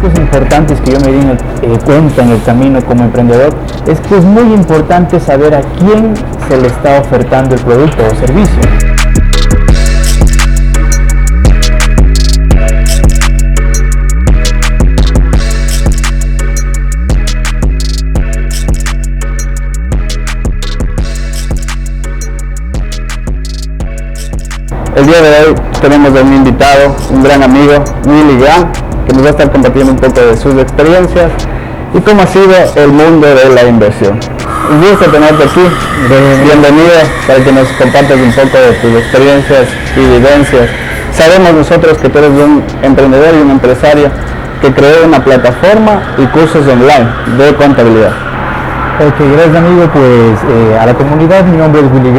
aspectos importantes que yo me di cuenta en el camino como emprendedor es que es muy importante saber a quién se le está ofertando el producto o servicio. El día de hoy tenemos a un invitado, un gran amigo, Willy, que nos va a estar compartiendo un poco de sus experiencias y cómo ha sido el mundo de la inversión. Un gusto tenerte aquí, bienvenido para que nos compartas un poco de tus experiencias y vivencias. Sabemos nosotros que tú eres un emprendedor y un empresario que creó una plataforma y cursos online de contabilidad. Ok, gracias amigo, pues a la comunidad, mi nombre es Willy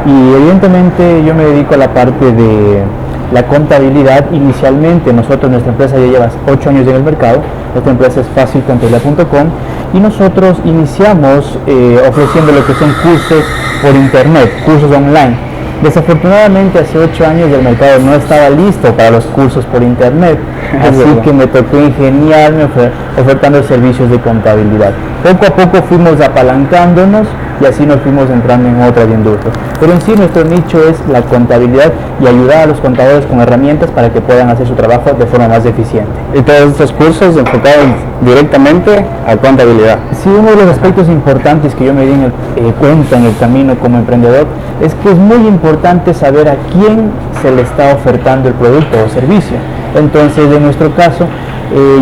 y evidentemente yo me dedico a la parte de la contabilidad. Inicialmente nuestra empresa ya lleva 8 años en el mercado. Nuestra empresa es facilcontabilidad.com y nosotros iniciamos ofreciendo lo que son cursos por internet, cursos online. Desafortunadamente hace 8 años el mercado no estaba listo para los cursos por internet, así que me tocó ingeniarme ofertando servicios de contabilidad. Poco a poco fuimos apalancándonos y así nos fuimos entrando en otras industrias. Pero en sí nuestro nicho es la contabilidad y ayudar a los contadores con herramientas para que puedan hacer su trabajo de forma más eficiente. Y todos estos cursos enfocados directamente a contabilidad. Sí, uno de los aspectos importantes que yo me di cuenta en el camino como emprendedor es que es muy importante saber a quién se le está ofertando el producto o servicio. Entonces, en nuestro caso,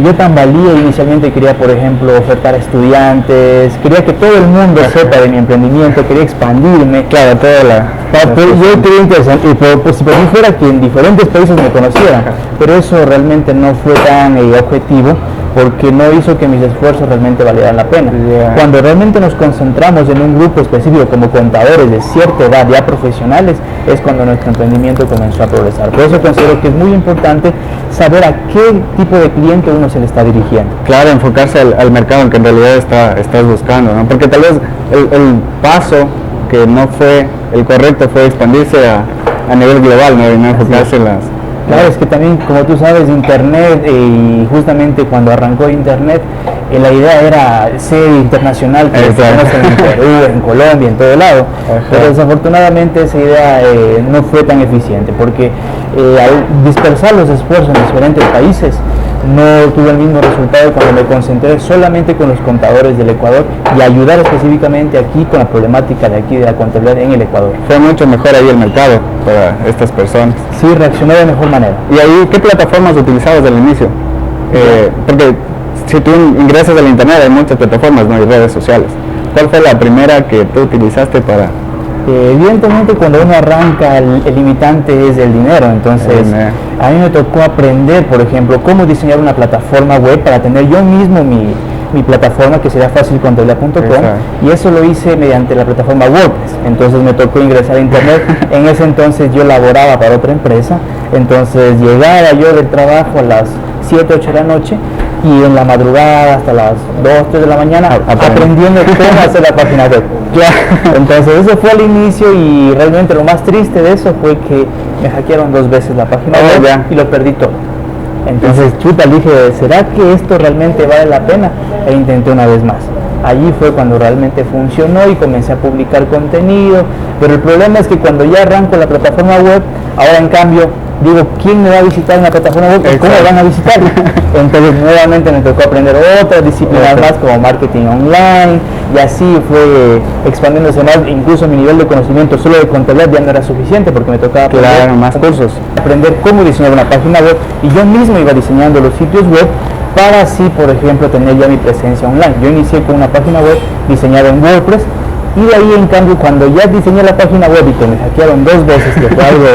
yo tambalía inicialmente, quería por ejemplo ofertar a estudiantes, quería que todo el mundo sepa de mi emprendimiento, quería expandirme. Claro, yo quería interesante, y pues, si por mí fuera que en diferentes países me conocieran, pero eso realmente no fue tan objetivo, porque no hizo que mis esfuerzos realmente valieran la pena. Cuando realmente nos concentramos en un grupo específico como contadores de cierta edad, ya profesionales, es cuando nuestro emprendimiento comenzó a progresar. Por eso considero que es muy importante saber a qué tipo de cliente uno se le está dirigiendo. Claro, enfocarse al mercado en que en realidad estás buscando, ¿no? Porque tal vez el paso que no fue el correcto fue expandirse a nivel global, ¿no? Y no enfocarse en las... Claro, es que también, como tú sabes, Internet, y justamente cuando arrancó Internet, la idea era ser internacional, que se conocen en Perú, en Colombia, en todo lado. Pero desafortunadamente esa idea no fue tan eficiente, porque al dispersar los esfuerzos en diferentes países, no tuve el mismo resultado cuando me concentré solamente con los contadores del Ecuador y ayudar específicamente aquí con la problemática de aquí de la contabilidad en el Ecuador. Fue mucho mejor ahí el mercado para estas personas. Sí, reaccionó de mejor manera. ¿Y ahí qué plataformas utilizabas desde el inicio? Porque si tú ingresas al internet hay muchas plataformas, ¿no? Y redes sociales. ¿Cuál fue la primera que tú utilizaste para...? Evidentemente cuando uno arranca el limitante es el dinero, entonces a mí me tocó aprender, por ejemplo, cómo diseñar una plataforma web para tener yo mismo mi plataforma, que sería facilcontabilidad.com, y eso lo hice mediante la plataforma WordPress. Entonces me tocó ingresar a internet. En ese entonces yo laboraba para otra empresa, entonces llegaba yo del trabajo a las 7, 8 de la noche y en la madrugada hasta las 2, 3 de la mañana aprendiendo cómo hacer la página web. Entonces eso fue al inicio, y realmente lo más triste de eso fue que me hackearon 2 veces la página web y lo perdí todo. Entonces dije, ¿será que esto realmente vale la pena? E intenté una vez más. Allí fue cuando realmente funcionó y comencé a publicar contenido, pero el problema es que cuando ya arranco la plataforma web, ahora en cambio digo, ¿quién me va a visitar en la plataforma web? ¿Cómo me van a visitar? Entonces nuevamente me tocó aprender otras disciplinas más como marketing online, y así fue expandiéndose más. Incluso mi nivel de conocimiento solo de contabilidad ya no era suficiente, porque me tocaba aprender más cursos, aprender cómo diseñar una página web, y yo mismo iba diseñando los sitios web para así, por ejemplo, tener ya mi presencia online. Yo inicié con una página web diseñada en WordPress, y de ahí en cambio cuando ya diseñé la página web y que me hackearon 2 veces, que fue algo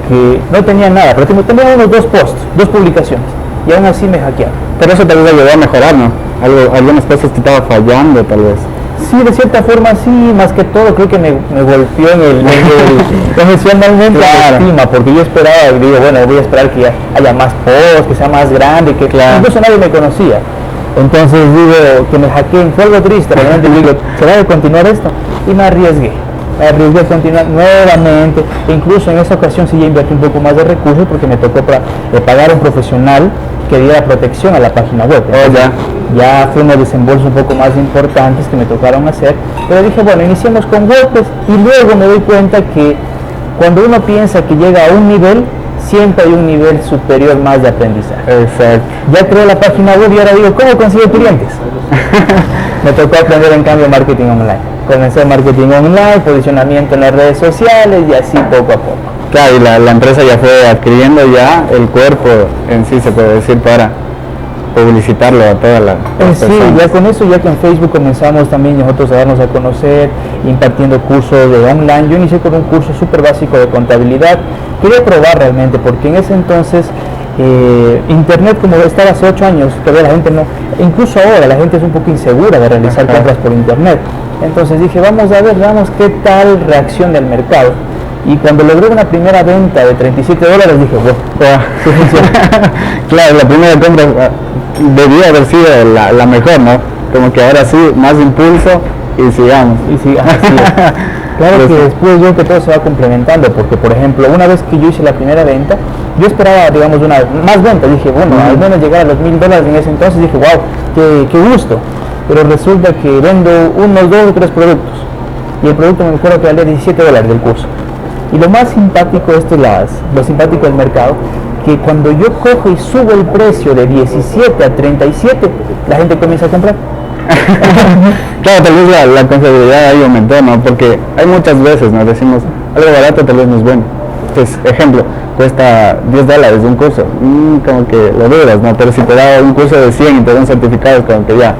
que no tenía nada, pero tenía unos 2 posts, 2 publicaciones, y aún así me hackearon. Pero eso tal vez ayudó a mejorar, ¿no? Algunas cosas que estaba fallando tal vez. Sí, de cierta forma sí, más que todo creo que me golpeó emocionalmente la estima, porque yo esperaba, digo, bueno, voy a esperar que haya más posts, que sea más grande, que incluso nadie me conocía. Entonces digo, que me hackeen, fue algo triste, realmente digo, ¿será de continuar esto? Y me arriesgué a continuar nuevamente, e incluso en esa ocasión sí ya invertí un poco más de recursos, porque me tocó pagar a un profesional que diera protección a la página web. Entonces, ya fue unos desembolsos un poco más importantes que me tocaron hacer, pero dije, bueno, iniciemos con WordPress, y luego me doy cuenta que cuando uno piensa que llega a un nivel, siempre hay un nivel superior más de aprendizaje. Exacto. Ya creé la página web y ahora digo, ¿cómo consigo clientes? Me tocó aprender en cambio marketing online. Comencé marketing online, posicionamiento en las redes sociales y así poco a poco. Claro, y la empresa ya fue adquiriendo ya el cuerpo en sí, se puede decir, para publicitarlo a toda la sí, ya con eso, ya que en Facebook comenzamos también nosotros a darnos a conocer, impartiendo cursos de online. Yo inicié con un curso súper básico de contabilidad. Quería probar realmente, porque en ese entonces internet, como estaba hace 8 años, todavía la gente no, incluso ahora la gente es un poco insegura de realizar compras por internet. Entonces dije, vamos a ver, veamos qué tal reacción del mercado. Y cuando logré una primera venta de $37, dije, wow, sí funciona. Claro, la primera compra debía haber sido la mejor, ¿no? Como que ahora sí, más impulso y sigamos. Y sí, así es. Claro que después yo que todo se va complementando, porque por ejemplo, una vez que yo hice la primera venta, yo esperaba, digamos, más venta. Dije, bueno, al menos llegar a los $1000 en ese entonces. Dije, wow, qué gusto. Pero resulta que vendo unos 2 o 3 productos, y el producto me acuerdo que valía $17 del curso. Y lo más simpático, lo simpático del mercado, que cuando yo cojo y subo el precio de 17 a 37, la gente comienza a comprar. Claro, tal vez la confiabilidad ahí aumentó, ¿no? Porque hay muchas veces nos decimos, algo barato tal vez no es bueno. Pues, ejemplo, cuesta $10 un curso, como que lo dudas, ¿no? Pero si te da un curso de 100 y te da un certificado, como que ya,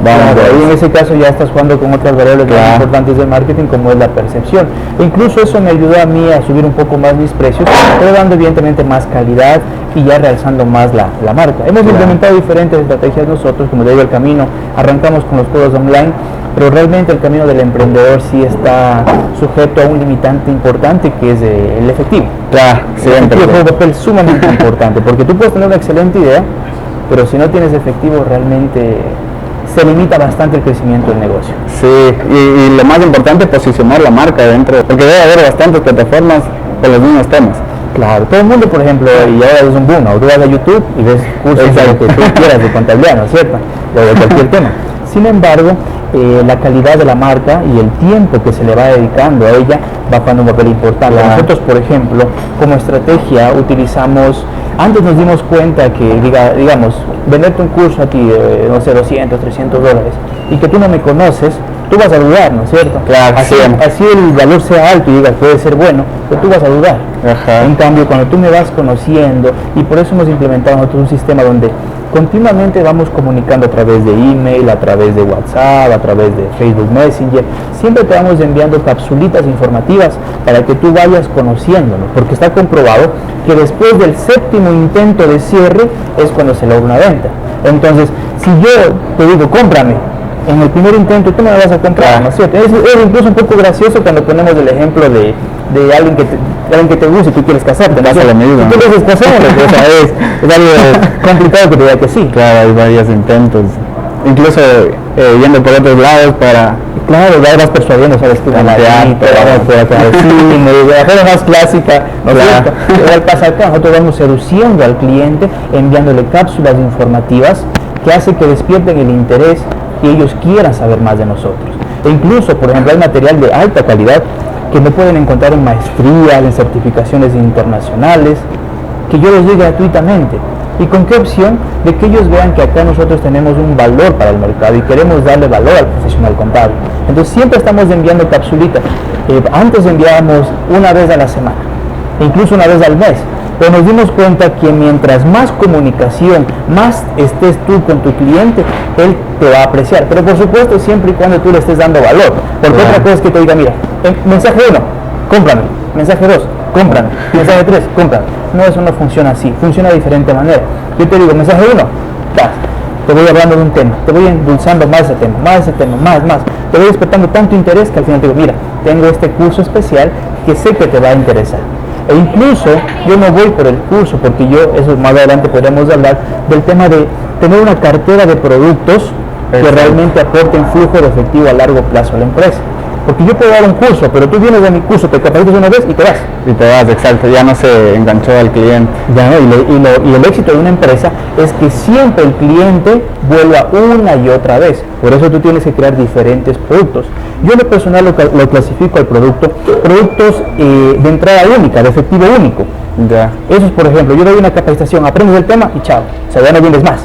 claro, ahí en ese caso ya estás jugando con otras variables más importantes del marketing, como es la percepción. E incluso eso me ayudó a mí a subir un poco más mis precios, pero dando evidentemente más calidad y ya realzando más la marca. Hemos implementado diferentes estrategias nosotros, como digo, el camino, arrancamos con los cursos online, pero realmente el camino del emprendedor sí está sujeto a un limitante importante, que es el efectivo. Claro, el efectivo juega un papel sumamente importante, porque tú puedes tener una excelente idea, pero si no tienes efectivo realmente se limita bastante el crecimiento del negocio. Sí, y lo más importante, posicionar la marca dentro, porque debe haber bastantes plataformas con los mismos temas. Claro, todo el mundo, por ejemplo, y ahora es un boom, ¿no? Tú vas a YouTube y ves cursos de lo que tú quieras de contabilidad, ¿no es cierto? O de cualquier tema. Sin embargo, la calidad de la marca y el tiempo que se le va dedicando a ella va jugando un papel importante. Nosotros, por ejemplo, como estrategia utilizamos, antes nos dimos cuenta que, digamos, venderte un curso a ti, no sé, $200, $300, y que tú no me conoces, tú vas a dudar, ¿no es cierto? Claro, así el valor sea alto y digas, puede ser bueno, pero tú vas a dudar. En cambio, cuando tú me vas conociendo, y por eso hemos implementado nosotros un sistema donde continuamente vamos comunicando a través de email, a través de WhatsApp, a través de Facebook Messenger, siempre te vamos enviando capsulitas informativas para que tú vayas conociéndonos, porque está comprobado que después del 7º intento de cierre es cuando se logra una venta. Entonces, si yo te digo, cómprame, en el primer intento tú me la vas a comprar, ¿no es cierto? Es incluso un poco gracioso cuando ponemos el ejemplo de alguien que te gusta y tú quieres casarte. Pasa lo mismo. Tú quieres casarte, es algo complicado que te diga que sí. Claro, hay varios intentos, incluso yendo por otros lados para... Claro, ya vas persuadiendo, sabes que vamos por acá al cine, de la forma más clásica, ¿no es cierto? Igual pasa acá, nosotros vamos seduciendo al cliente, enviándole cápsulas informativas que hace que despierten el interés y ellos quieran saber más de nosotros. E incluso, por ejemplo, hay material de alta calidad que no pueden encontrar en maestrías, en certificaciones internacionales, que yo les doy gratuitamente. ¿Y con qué opción? De que ellos vean que acá nosotros tenemos un valor para el mercado y queremos darle valor al profesional contable. Entonces siempre estamos enviando capsulitas. Antes enviábamos una vez a la semana, incluso una vez al mes. Pero nos dimos cuenta que mientras más comunicación, más estés tú con tu cliente, él te va a apreciar. Pero por supuesto siempre y cuando tú le estés dando valor. Porque otra cosa es que te diga, mira, mensaje 1, cómprame. Mensaje 2, cómprame. Mensaje 3, cómprame. No, eso no funciona así, funciona de diferente manera. Yo te digo, mensaje 1, te voy hablando de un tema, te voy endulzando más ese tema, más. Te voy despertando tanto interés que al final te digo, mira, tengo este curso especial que sé que te va a interesar. E incluso yo no voy por el curso, porque eso más adelante podremos hablar del tema de tener una cartera de productos que realmente aporten flujo de efectivo a largo plazo a la empresa. Porque yo puedo dar un curso, pero tú vienes de mi curso, te capacitas una vez y te vas. Y te vas, exacto, ya no se enganchó al cliente. Ya no, y el éxito de una empresa es que siempre el cliente vuelva una y otra vez. Por eso tú tienes que crear diferentes productos. Yo en lo personal lo clasifico al productos de entrada única, de efectivo único. Ya. Eso es, por ejemplo, yo doy una capacitación, aprendes el tema y chao. O sea, ya no vienes más.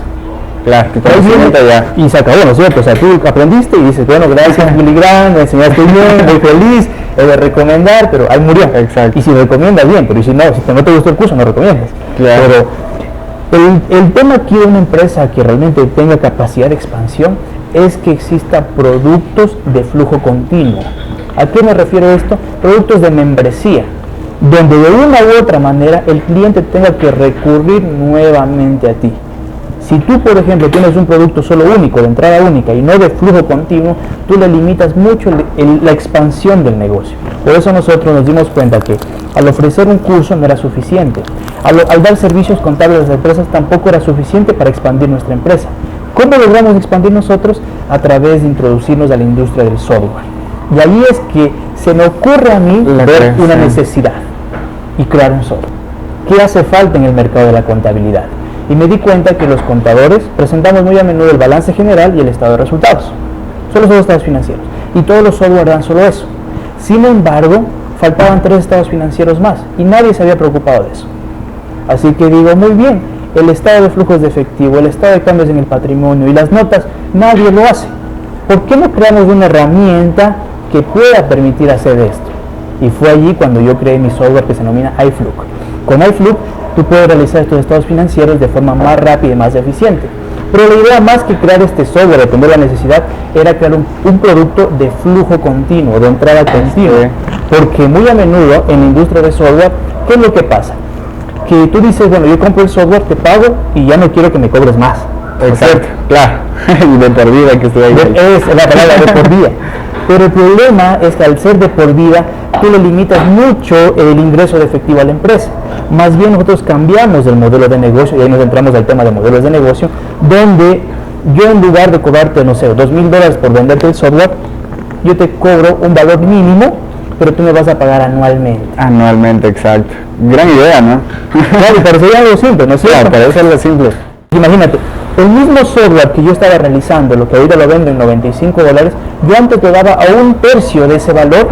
Claro, que ya. Y se acabó, ¿no es cierto? O sea, tú aprendiste y dices, bueno, gracias Billy Graham, me enseñaste bien, muy feliz, he de recomendar, pero ahí murió. Exacto. Y si recomiendas bien, pero si no te gustó el curso, no recomiendas. Claro. Pero el tema aquí de una empresa que realmente tenga capacidad de expansión es que exista productos de flujo continuo. ¿A qué me refiero a esto? Productos de membresía, donde de una u otra manera el cliente tenga que recurrir nuevamente a ti. Si tú, por ejemplo, tienes un producto solo único, de entrada única y no de flujo continuo, tú le limitas mucho la expansión del negocio. Por eso nosotros nos dimos cuenta que al ofrecer un curso no era suficiente. Al dar servicios contables a las empresas tampoco era suficiente para expandir nuestra empresa. ¿Cómo logramos expandir nosotros? A través de introducirnos a la industria del software. Y ahí es que se me ocurre a mí ver una necesidad y crear un software. ¿Qué hace falta en el mercado de la contabilidad? Y me di cuenta que los contadores presentamos muy a menudo el balance general y el estado de resultados. Solo son los estados financieros. Y todos los software dan solo eso. Sin embargo, faltaban 3 estados financieros más y nadie se había preocupado de eso. Así que digo, muy bien, el estado de flujos de efectivo, el estado de cambios en el patrimonio y las notas, nadie lo hace. ¿Por qué no creamos una herramienta que pueda permitir hacer esto? Y fue allí cuando yo creé mi software que se denomina iFlux. Con iFlux tú puedes realizar estos estados financieros de forma más rápida y más eficiente. Pero la idea, más que crear este software, depender de la necesidad, era crear un producto de flujo continuo, de entrada continua. Porque muy a menudo en la industria de software, ¿qué es lo que pasa? Que tú dices, bueno, yo compro el software, te pago y ya no quiero que me cobres más. Exacto, claro. Y de por vida que estoy ahí. Es la palabra de por vida. Pero el problema es que al ser de por vida, tú le limitas mucho el ingreso de efectivo a la empresa. Más bien nosotros cambiamos el modelo de negocio, y ahí nos entramos al tema de modelos de negocio, donde yo en lugar de cobrarte, no sé, $2,000 por venderte el software, yo te cobro un valor mínimo, pero tú me vas a pagar anualmente. Anualmente, exacto. Gran idea, ¿no? Claro, y parecería algo simple, ¿no es cierto? Claro, parece algo simple. Imagínate, el mismo software que yo estaba realizando, lo que ahorita lo vendo en $95, yo antes te daba a 1/3 de ese valor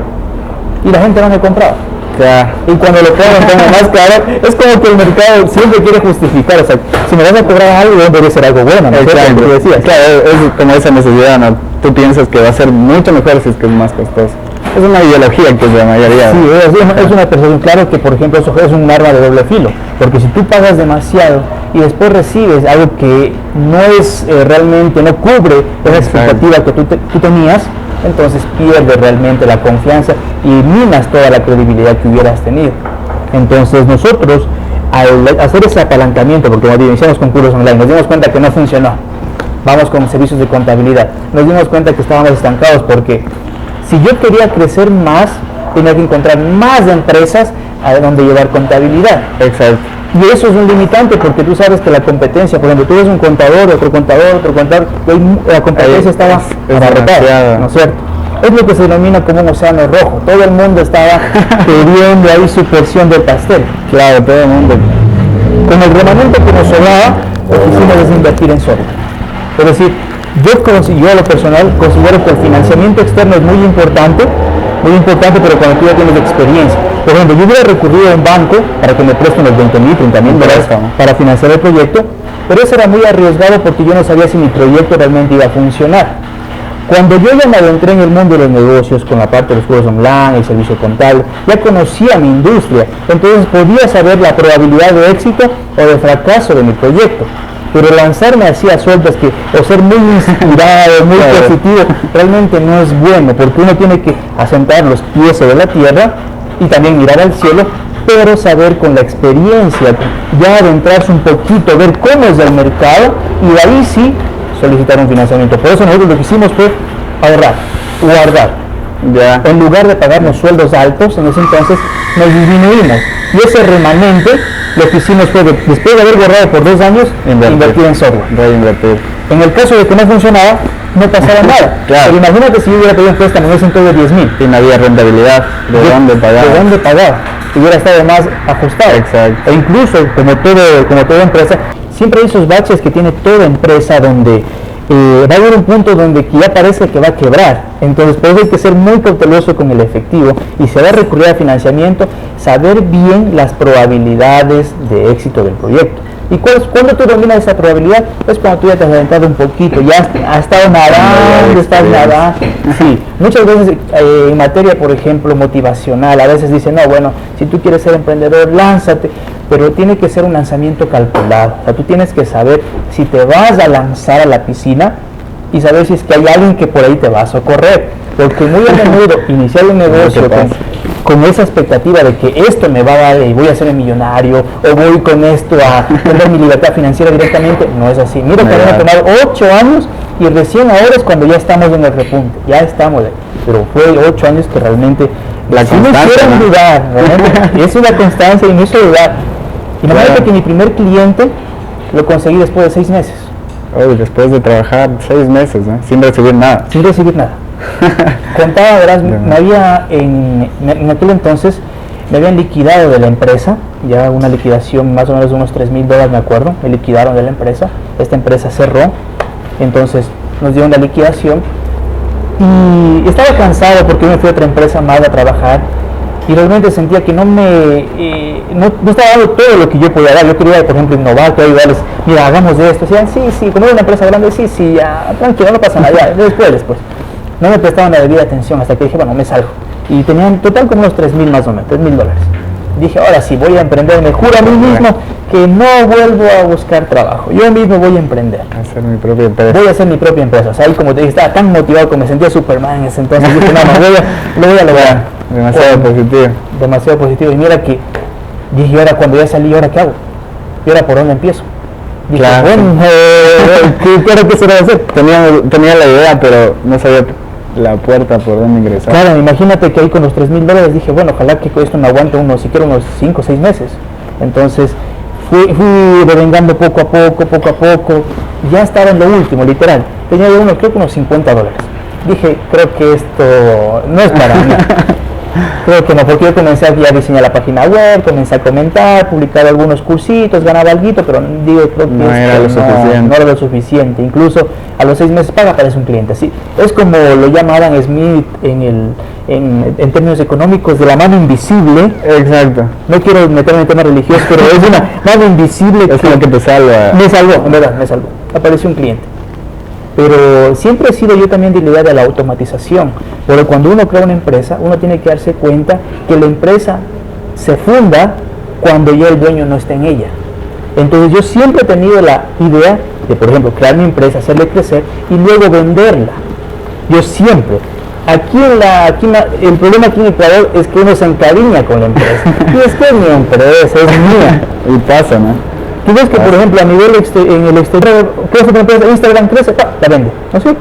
y la gente no me compraba. Ya. Y cuando lo ponen más caro, es como que el mercado siempre quiere justificar, o sea, si me vas a cobrar algo, debe ser algo bueno, ¿no? Exacto. Claro, es como esa necesidad, ¿no? Tú piensas que va a ser mucho mejor si es que es más costoso. Es una ideología que es la mayoría. Sí, es una percepción. Claro que, por ejemplo, eso es un arma de doble filo, porque si tú pagas demasiado y después recibes algo que no es realmente, no cubre esa expectativa que tú tenías, entonces pierdes realmente la confianza y minas toda la credibilidad que hubieras tenido. Entonces nosotros, al hacer ese apalancamiento, porque cuando iniciamos con cursos online, nos dimos cuenta que no funcionó. Vamos con servicios de contabilidad. Nos dimos cuenta que estábamos estancados porque si yo quería crecer más, tenía que encontrar más empresas a donde llevar contabilidad. Exacto. Y eso es un limitante porque tú sabes que la competencia, por ejemplo, tú ves un contador, otro contador, la competencia estaba abarrotada, ¿no es cierto? Es lo que se denomina como un océano rojo. Todo el mundo estaba pidiendo ahí su porción del pastel. Claro, todo el mundo. Con el remanente que nos sobraba, lo que hicimos es invertir en software. Es decir, yo a lo personal considero que el financiamiento externo es muy importante, pero cuando tú ya tienes experiencia. Por ejemplo, yo hubiera recurrido a un banco para que me preste unos $20,000, $30,000 para financiar el proyecto, pero eso era muy arriesgado porque yo no sabía si mi proyecto realmente iba a funcionar. Cuando yo ya me adentré en el mundo de los negocios con la parte de los cursos online, el servicio contable, ya conocía mi industria, entonces podía saber la probabilidad de éxito o de fracaso de mi proyecto. Pero lanzarme así a sueltas o ser muy inspirado, muy positivo, realmente no es bueno, porque uno tiene que asentar los pies sobre la tierra y también mirar al cielo, pero saber con la experiencia, ya adentrarse un poquito, ver cómo es el mercado y de ahí sí solicitar un financiamiento. Por eso nosotros lo que hicimos fue ahorrar, guardar. Ya. En lugar de pagarnos sueldos altos, en ese entonces nos disminuimos. Y ese remanente, lo que hicimos fue, después de haber guardado por 2 años, invertir en software. Reinvertir. En el caso de que no funcionaba, no pasaba nada. Claro. Pero imagínate si yo hubiera pedido un préstamo en ese entonces de 10.000. Y no había rentabilidad, ¿de dónde pagar? ¿De dónde pagar? Hubiera estado más ajustado. Exacto. E incluso, como toda empresa, siempre hay esos baches que tiene toda empresa donde va a haber un punto donde ya parece que va a quebrar. Entonces, por eso hay que ser muy cauteloso con el efectivo y si va a recurrir a financiamiento, saber bien las probabilidades de éxito del proyecto. ¿Y cuando tú dominas esa probabilidad? Pues cuando tú ya te has adelantado un poquito, ya has estado nadando, estás nadando. Sí, muchas veces en materia, por ejemplo, motivacional, a veces dicen, no, bueno, si tú quieres ser emprendedor, lánzate, pero tiene que ser un lanzamiento calculado. O sea, tú tienes que saber si te vas a lanzar a la piscina y saber si es que hay alguien que por ahí te va a socorrer. Porque muy a menudo iniciar un negocio con esa expectativa de que esto me va a dar y voy a ser millonario o voy con esto a tener mi libertad financiera directamente, no es así. Mira que me ha tomado 8 años y recién ahora es cuando ya estamos en el repunte, ya estamos, pero fue 8 años que realmente la constancia, ¿no? Dudar, realmente, es una constancia y me hizo dudar. Imagínate que mi primer cliente lo conseguí después de 6 meses. Oye, después de trabajar 6 meses, ¿no? Sin recibir nada. Sin recibir nada. Contaba, verás, en aquel entonces me habían liquidado de la empresa, ya una liquidación más o menos de unos $3,000, me acuerdo, me liquidaron de la empresa, esta empresa cerró, entonces nos dieron la liquidación y estaba cansado porque me fui a otra empresa más a trabajar y realmente sentía que no estaba dando todo lo que yo podía dar. Yo quería, por ejemplo, innovar, quería ayudarles, mira, hagamos de esto, decían, sí, como era una empresa grande, sí, ya, tranquilo, no pasa nada, ya, después. No me prestaban la debida atención hasta que dije, bueno, me salgo. Y tenían total como unos 3,000 más o menos, $3,000. Dije, ahora sí, voy a emprender, me juro a mí mismo que no vuelvo a buscar trabajo. Yo mismo voy a emprender. Hacer mi propia empresa. Voy a hacer mi propia empresa. O sea, ahí como te dije, estaba tan motivado que me sentía Superman en ese entonces. Dije, no, lo voy a lograr. Demasiado positivo. Demasiado positivo. Y mira que dije, ahora cuando ya salí, ¿ahora qué hago? ¿Y ahora por dónde empiezo? Dije, claro, bueno, ¿qué se va a hacer? Tenía la idea, pero no sabía la puerta por donde ingresar. Claro, imagínate que ahí con los $3,000 dije, bueno, ojalá que esto me aguante siquiera unos 5 o 6 meses. Entonces fui devengando poco a poco, ya estaba en lo último, literal. Tenía creo que unos $50. Dije, creo que esto no es para mí. Creo que no, porque yo comencé a diseñar la página web, comencé a comentar, publicar algunos cursitos, ganaba algo, pero digo, creo que no era lo suficiente. Incluso a los 6 meses paga, parece un cliente. Así es como lo llama Adam Smith en términos económicos, de la mano invisible. Exacto. No quiero meterme en temas religiosos, pero es una mano invisible es lo que te salva. Me salvó, en verdad, me salvó. Apareció un cliente. Pero siempre he sido yo también de la idea de la automatización, porque cuando uno crea una empresa, uno tiene que darse cuenta que la empresa se funda cuando ya el dueño no está en ella. Entonces yo siempre he tenido la idea de, por ejemplo, crear mi empresa, hacerle crecer y luego venderla. Yo siempre. El problema aquí en Ecuador es que uno se encariña con la empresa. Y es que es mi empresa, es mía. Y pasa, ¿no? Tú ves que, por ejemplo, a nivel en el exterior, crece tu empresa, Instagram crece, la vende, ¿no es cierto?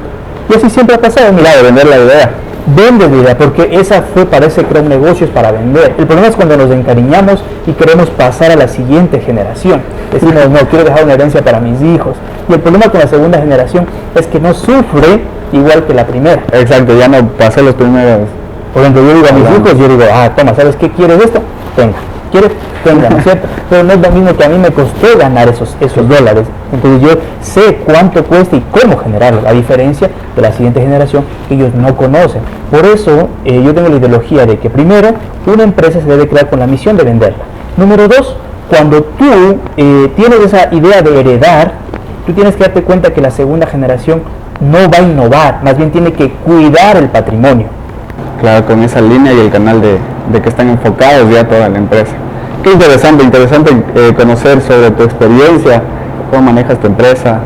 Y así siempre ha pasado. Mira, de vender la idea. Vende la idea, porque esa parece crear negocios para vender. El problema es cuando nos encariñamos y queremos pasar a la siguiente generación. Decimos, no, quiero dejar una herencia para mis hijos. Y el problema con la segunda generación es que no sufre igual que la primera. Exacto, ya no pasé los primeros. Por ejemplo, yo digo a mis hijos, toma, ¿sabes qué? ¿Quieres esto? Tenga. ¿Quieres? Tenga, ¿no es cierto? Pero no es lo mismo que a mí me costó ganar esos dólares. Entonces yo sé cuánto cuesta y cómo generarlo, a diferencia de la siguiente generación que ellos no conocen. Por eso yo tengo la ideología de que primero, una empresa se debe crear con la misión de venderla. Número 2, cuando tú tienes esa idea de heredar, tú tienes que darte cuenta que la segunda generación no va a innovar, más bien tiene que cuidar el patrimonio. Claro, con esa línea y el canal de que están enfocados ya toda la empresa. Qué interesante conocer sobre tu experiencia, cómo manejas tu empresa.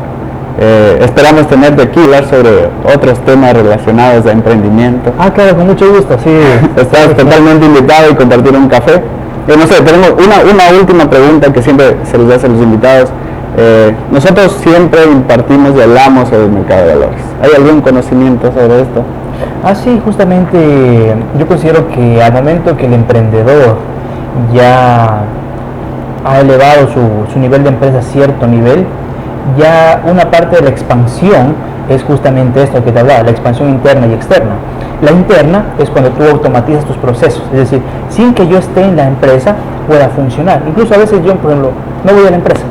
Esperamos tenerte aquí, hablar sobre otros temas relacionados a emprendimiento. Claro, con mucho gusto, sí. Estás totalmente invitado y compartir un café. No sé, tenemos una última pregunta que siempre se les hace a los invitados. Nosotros siempre impartimos y hablamos sobre el mercado de valores. ¿Hay algún conocimiento sobre esto? Sí, justamente yo considero que al momento que el emprendedor ya ha elevado su nivel de empresa a cierto nivel, ya una parte de la expansión es justamente esto que te hablaba, la expansión interna y externa. La interna es cuando tú automatizas tus procesos, es decir, sin que yo esté en la empresa pueda funcionar. Incluso a veces yo, por ejemplo, no voy a la empresa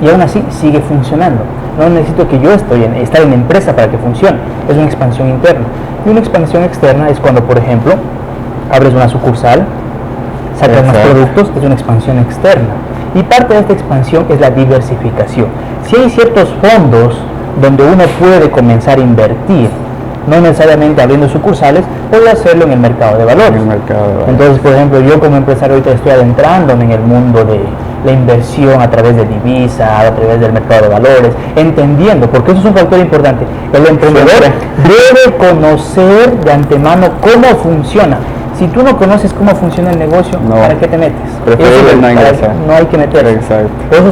y aún así sigue funcionando. No necesito que yo estar en la empresa para que funcione. Es una expansión interna. Y una expansión externa es cuando, por ejemplo, abres una sucursal, sacas más productos, es una expansión externa. Y parte de esta expansión es la diversificación. Si hay ciertos fondos donde uno puede comenzar a invertir, no necesariamente abriendo sucursales, puede hacerlo en el mercado de valores. Entonces, por ejemplo, yo como empresario ahorita estoy adentrándome en el mundo de la inversión a través de divisa, a través del mercado de valores, entendiendo, porque eso es un factor importante. El emprendedor debe conocer de antemano cómo funciona. Si tú no conoces cómo funciona el negocio, ¿para qué te metes? No hay que meter. Exacto. Por eso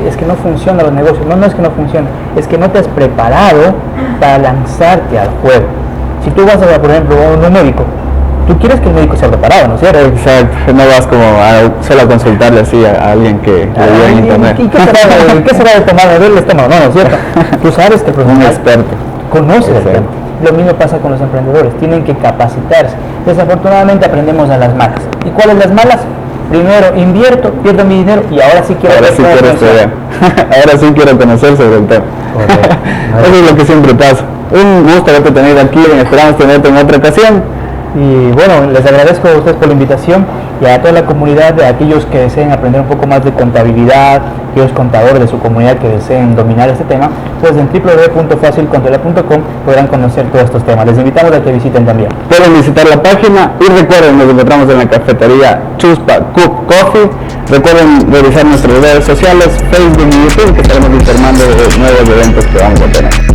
es que no funcionan los negocios. No es que no funciona, es que no te has preparado para lanzarte al juego. Si tú vas a, por ejemplo, a un médico, tú quieres que el médico sea preparado, ¿no es cierto? Exacto. No vas como solo a consultarle así a alguien que leía en internet. ¿Y qué será de tomar el estómago? No, ¿no es cierto? Tú sabes que el profesional un experto conoce el tema. Lo mismo pasa con los emprendedores, tienen que capacitarse. Desafortunadamente aprendemos a las malas. ¿Y cuáles las malas? Primero invierto, pierdo mi dinero y ahora sí quiero estudiar. Ahora sí quiero conocer sobre el tema. Eso es lo que siempre pasa. Un gusto haberte tenido aquí, esperamos tenerte en otra ocasión. Y bueno, les agradezco a ustedes por la invitación y a toda la comunidad, de aquellos que deseen aprender un poco más de contabilidad, aquellos contadores de su comunidad que deseen dominar este tema, pues en www.facilcontabilidad.com podrán conocer todos estos temas. Les invitamos a que visiten también. Pueden visitar la página y recuerden, nos encontramos en la cafetería Chuspa Cup Coffee. Recuerden revisar nuestras redes sociales, Facebook y YouTube, que estaremos informando de nuevos eventos que vamos a tener.